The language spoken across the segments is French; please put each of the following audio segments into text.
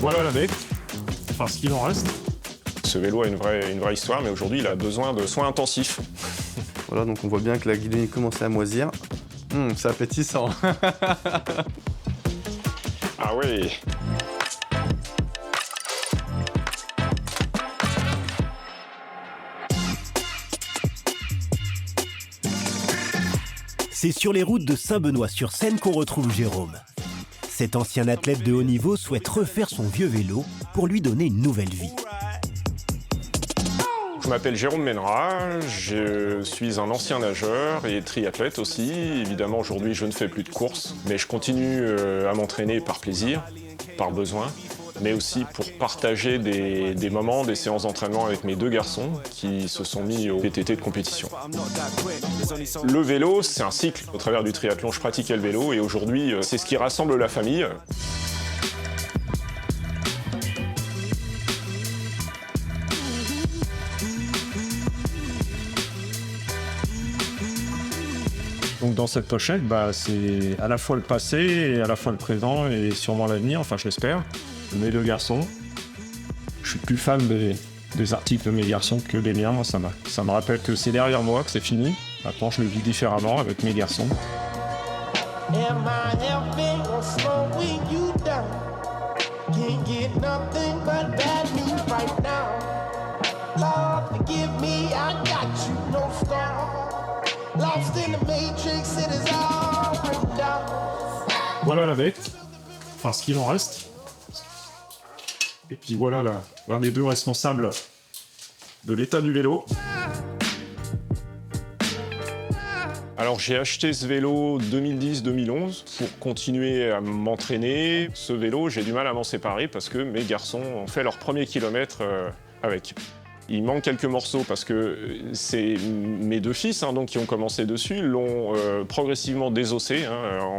Voilà la bête, enfin ce qu'il en reste. Ce vélo a une vraie histoire, mais aujourd'hui il a besoin de soins intensifs. Voilà, donc on voit bien que la guidonnière commence à moisir. C'est appétissant. Ah oui. C'est sur les routes de Saint-Benoît-sur-Seine qu'on retrouve Jérôme. Cet ancien athlète de haut niveau souhaite refaire son vieux vélo pour lui donner une nouvelle vie. Je m'appelle Jérôme Menera, je suis un ancien nageur et triathlète aussi. Évidemment, aujourd'hui, je ne fais plus de courses, mais je continue à m'entraîner par plaisir, par besoin, mais aussi pour partager des moments, des séances d'entraînement avec mes deux garçons qui se sont mis au VTT de compétition. Le vélo, c'est un cycle. Au travers du triathlon, je pratiquais le vélo et aujourd'hui, c'est ce qui rassemble la famille. Donc dans cette pochette, c'est à la fois le passé et à la fois le présent et sûrement l'avenir, enfin je l'espère. Mes deux garçons. Je suis plus fan des articles de mes garçons que des miens. Ça me rappelle que c'est derrière moi, que c'est fini. Maintenant je le vis différemment avec mes garçons. Am I helping or slowing you down? Can't get nothing but bad news right now. Lord, forgive me, I got you, no scar. Lost in the matrix, it is all written down. Voilà la bête, enfin ce qu'il en reste. Et puis voilà l'un des deux responsables de l'état du vélo. Alors j'ai acheté ce vélo 2010-2011 pour continuer à m'entraîner. Ce vélo, j'ai du mal à m'en séparer parce que mes garçons ont fait leur premier kilomètre avec. Il manque quelques morceaux parce que c'est mes deux fils donc, qui ont commencé dessus, l'ont progressivement désossé,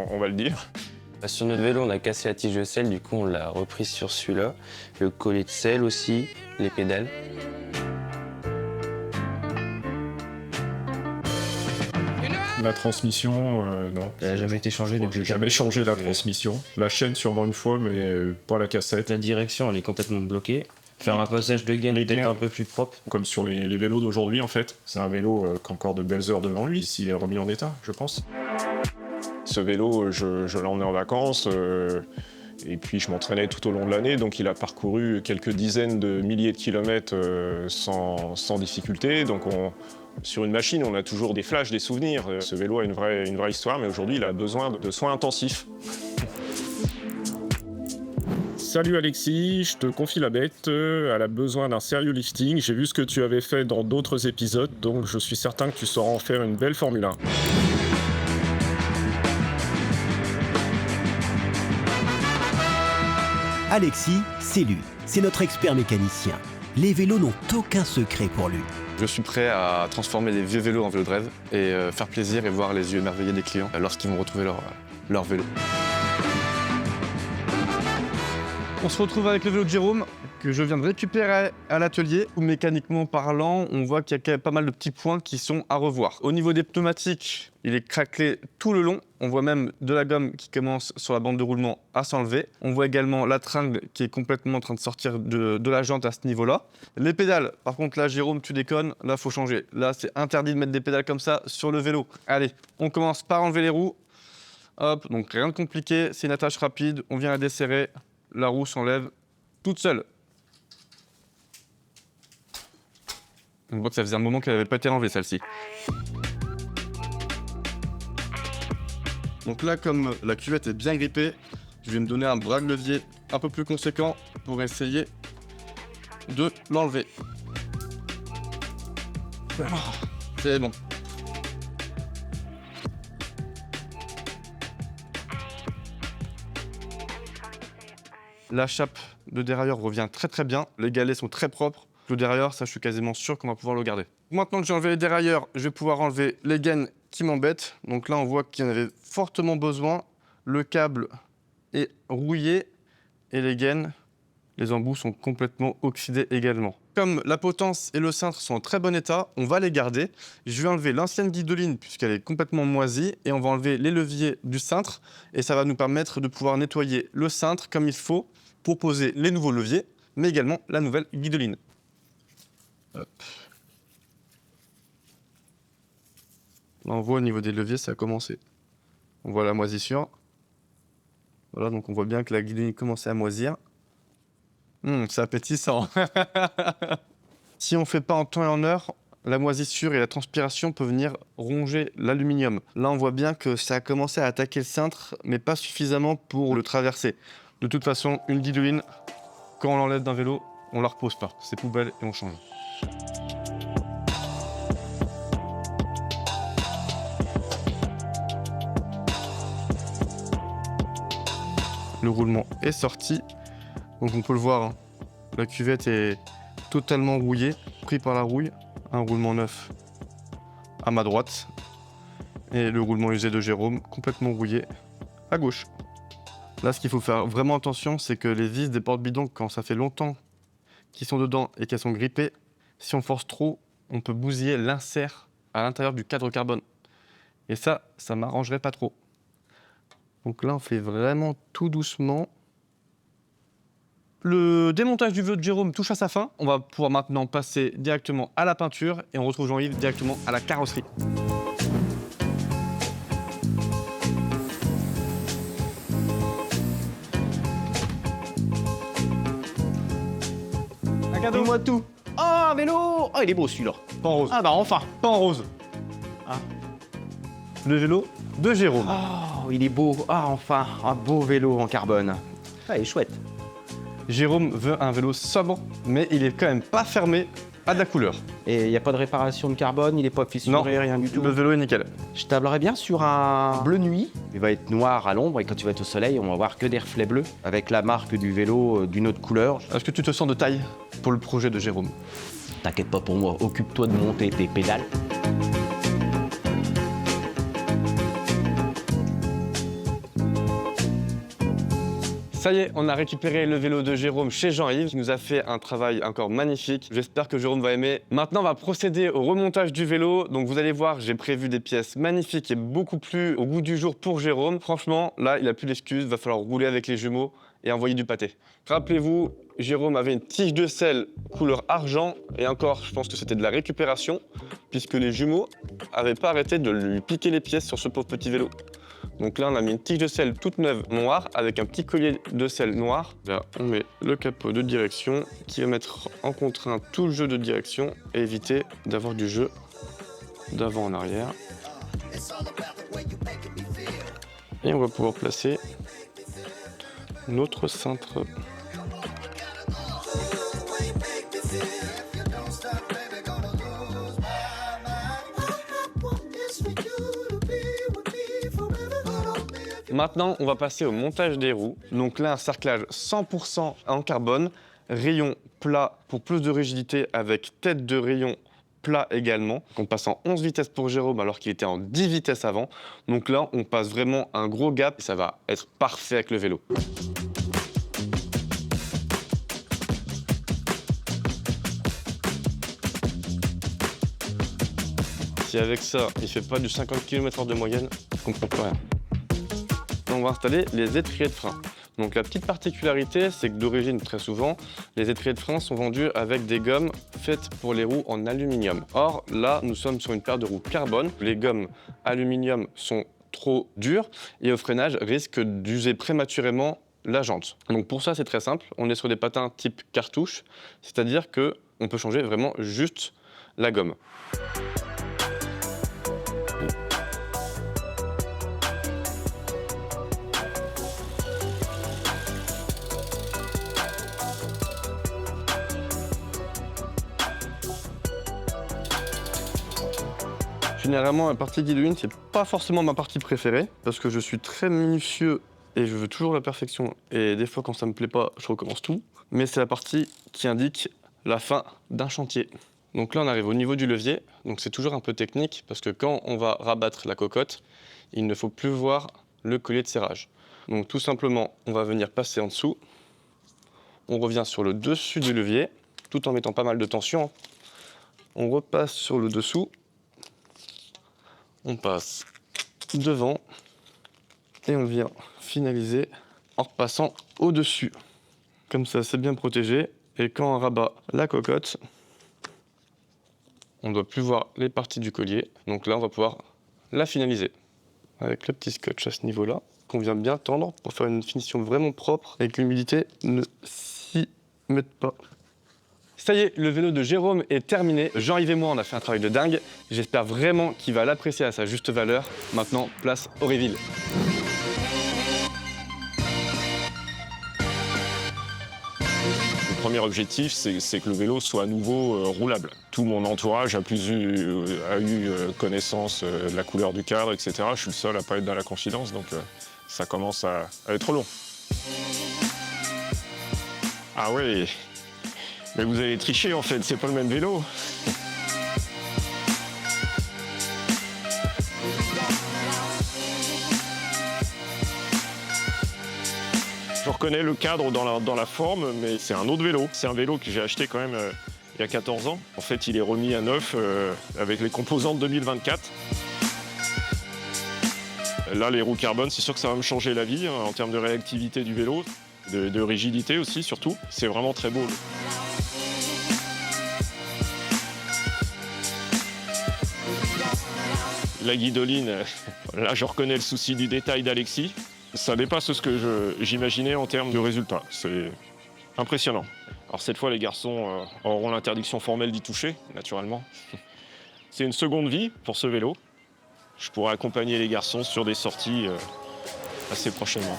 on va le dire. Sur notre vélo, on a cassé la tige de selle, du coup on l'a reprise sur celui-là. Le collet de selle aussi, les pédales. La transmission, non. Elle n'a jamais été changée J'ai depuis. jamais changé la transmission. La chaîne sûrement une fois, mais pas la cassette. La direction, elle est complètement bloquée. Faire un passage de gaine peut-être un peu plus propre. Comme sur les vélos d'aujourd'hui en fait. C'est un vélo qui a encore de belles heures devant lui, s'il est remis en état, je pense. Ce vélo, je l'emmenais en vacances et puis je m'entraînais tout au long de l'année, donc il a parcouru quelques dizaines de milliers de kilomètres sans difficulté. Donc sur une machine, on a toujours des flashs, des souvenirs. Ce vélo a une vraie histoire, mais aujourd'hui, il a besoin de soins intensifs. Salut Alexis, je te confie la bête, elle a besoin d'un sérieux lifting. J'ai vu ce que tu avais fait dans d'autres épisodes, donc je suis certain que tu sauras en faire une belle Formule 1. Alexis, c'est lui. C'est notre expert mécanicien. Les vélos n'ont aucun secret pour lui. Je suis prêt à transformer les vieux vélos en vélos de rêve et faire plaisir et voir les yeux émerveillés des clients lorsqu'ils vont retrouver leur vélo. On se retrouve avec le vélo de Jérôme que je viens de récupérer à l'atelier. Mécaniquement parlant, on voit qu'il y a pas mal de petits points qui sont à revoir. Au niveau des pneumatiques, il est craquelé tout le long. On voit même de la gomme qui commence sur la bande de roulement à s'enlever. On voit également la tringle qui est complètement en train de sortir de la jante à ce niveau-là. Les pédales, par contre là, Jérôme, tu déconnes, là, faut changer. Là, c'est interdit de mettre des pédales comme ça sur le vélo. Allez, on commence par enlever les roues. Hop, donc rien de compliqué, c'est une attache rapide, on vient la desserrer. La roue s'enlève toute seule. On voit que ça faisait un moment qu'elle n'avait pas été enlevée, celle-ci. Donc là, comme la cuvette est bien grippée, je vais me donner un bras de levier un peu plus conséquent pour essayer de l'enlever. C'est bon. La chape de dérailleur revient très très bien. Les galets sont très propres. Le dérailleur, ça je suis quasiment sûr qu'on va pouvoir le garder. Maintenant que j'ai enlevé les dérailleurs, je vais pouvoir enlever les gaines qui m'embêtent. Donc là, on voit qu'il y en avait fortement besoin. Le câble est rouillé et les gaines, les embouts sont complètement oxydés également. Comme la potence et le cintre sont en très bon état, on va les garder. Je vais enlever l'ancienne guidoline puisqu'elle est complètement moisie et on va enlever les leviers du cintre et ça va nous permettre de pouvoir nettoyer le cintre comme il faut pour poser les nouveaux leviers, mais également la nouvelle guidoline. Hop. Là, on voit au niveau des leviers, ça a commencé. On voit la moisissure. Voilà, donc on voit bien que la guidoline commençait à moisir. C'est appétissant. Si on ne fait pas en temps et en heure, la moisissure et la transpiration peuvent venir ronger l'aluminium. Là, on voit bien que ça a commencé à attaquer le cintre, mais pas suffisamment pour le traverser. De toute façon, une guidoline, quand on l'enlève d'un vélo, on la repose pas. C'est poubelle et on change. Le roulement est sorti. Donc on peut le voir, hein. La cuvette est totalement rouillée, pris par la rouille. Un roulement neuf à ma droite. Et le roulement usé de Jérôme, complètement rouillé, à gauche. Là, ce qu'il faut faire vraiment attention, c'est que les vis des porte-bidons, quand ça fait longtemps qu'ils sont dedans et qu'elles sont grippées, si on force trop, on peut bousiller l'insert à l'intérieur du cadre carbone. Et ça m'arrangerait pas trop. Donc là, on fait vraiment tout doucement. Le démontage du vélo de Jérôme touche à sa fin. On va pouvoir maintenant passer directement à la peinture et on retrouve Jean-Yves directement à la carrosserie. Un cadeau. Dis-moi tout. Oh, un vélo. Oh, il est beau celui-là. Pas en rose. Ah bah enfin. Pas en rose. Ah. Le vélo de Jérôme. Oh, il est beau. Ah, enfin, un beau vélo en carbone. Ah, il est chouette. Jérôme veut un vélo sobre, mais il est quand même pas fermé à de la couleur. Et il n'y a pas de réparation de carbone, il n'est pas fissuré, Non, rien du tout. Le vélo est nickel. Je tablerais bien sur un bleu nuit. Il va être noir à l'ombre et quand tu vas être au soleil, on va voir que des reflets bleus avec la marque du vélo d'une autre couleur. Est-ce que tu te sens de taille pour le projet de Jérôme? T'inquiète pas pour moi, occupe-toi de monter tes pédales. Ça y est, on a récupéré le vélo de Jérôme chez Jean-Yves, qui nous a fait un travail encore magnifique. J'espère que Jérôme va aimer. Maintenant, on va procéder au remontage du vélo. Donc vous allez voir, j'ai prévu des pièces magnifiques et beaucoup plus au goût du jour pour Jérôme. Franchement, là, il n'a plus d'excuses, va falloir rouler avec les jumeaux et envoyer du pâté. Rappelez-vous, Jérôme avait une tige de selle couleur argent et encore, je pense que c'était de la récupération puisque les jumeaux n'avaient pas arrêté de lui piquer les pièces sur ce pauvre petit vélo. Donc là, on a mis une tige de selle toute neuve noire avec un petit collier de selle noir. Là, on met le capot de direction qui va mettre en contrainte tout le jeu de direction et éviter d'avoir du jeu d'avant en arrière. Et on va pouvoir placer notre cintre. Maintenant, on va passer au montage des roues. Donc là, un cerclage 100% en carbone, rayon plat pour plus de rigidité avec tête de rayon plat également. On passe en 11 vitesses pour Jérôme alors qu'il était en 10 vitesses avant. Donc là, on passe vraiment un gros gap et ça va être parfait avec le vélo. Si avec ça, il fait pas du 50 km/h de moyenne, je comprends plus rien. On va installer les étriers de frein. Donc la petite particularité, c'est que d'origine, très souvent, les étriers de frein sont vendus avec des gommes faites pour les roues en aluminium. Or, là, nous sommes sur une paire de roues carbone. Les gommes aluminium sont trop dures et au freinage risquent d'user prématurément la jante. Donc pour ça, c'est très simple. On est sur des patins type cartouche, c'est-à-dire qu'on peut changer vraiment juste la gomme. Généralement, la partie guidoline, c'est pas forcément ma partie préférée parce que je suis très minutieux et je veux toujours la perfection. Et des fois, quand ça me plaît pas, je recommence tout. Mais c'est la partie qui indique la fin d'un chantier. Donc là, on arrive au niveau du levier. Donc c'est toujours un peu technique parce que quand on va rabattre la cocotte, il ne faut plus voir le collier de serrage. Donc tout simplement, on va venir passer en dessous. On revient sur le dessus du levier, tout en mettant pas mal de tension. On repasse sur le dessous. On passe devant et on vient finaliser en repassant au-dessus. Comme ça, c'est bien protégé. Et quand on rabat la cocotte, on ne doit plus voir les parties du collier. Donc là, on va pouvoir la finaliser avec le petit scotch à ce niveau-là, qu'on vient bien tendre pour faire une finition vraiment propre et que l'humidité ne s'y mette pas. Ça y est, le vélo de Jérôme est terminé. Jean-Yves et moi, on a fait un travail de dingue. J'espère vraiment qu'il va l'apprécier à sa juste valeur. Maintenant, place au reveal. Le premier objectif, c'est que le vélo soit à nouveau roulable. Tout mon entourage a eu connaissance de la couleur du cadre, etc. Je suis le seul à ne pas être dans la confidence, donc ça commence à être long. Ah oui, mais vous allez tricher en fait, c'est pas le même vélo. Je reconnais le cadre dans la forme, mais c'est un autre vélo. C'est un vélo que j'ai acheté quand même il y a 14 ans. En fait, il est remis à neuf avec les composants de 2024. Là, les roues carbone, c'est sûr que ça va me changer la vie en termes de réactivité du vélo, de rigidité aussi, surtout. C'est vraiment très beau. La guidoline, là, je reconnais le souci du détail d'Alexis. Ça dépasse ce que j'imaginais en termes de résultats. C'est impressionnant. Alors cette fois, les garçons auront l'interdiction formelle d'y toucher, naturellement. C'est une seconde vie pour ce vélo. Je pourrai accompagner les garçons sur des sorties assez prochainement.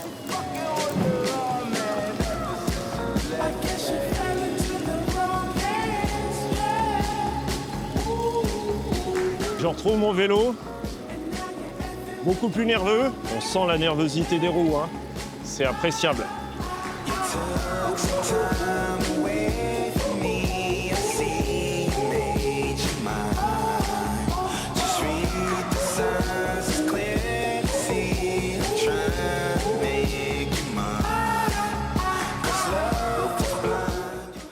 Je retrouve mon vélo. Beaucoup plus nerveux. On sent la nervosité des roues, hein. C'est appréciable.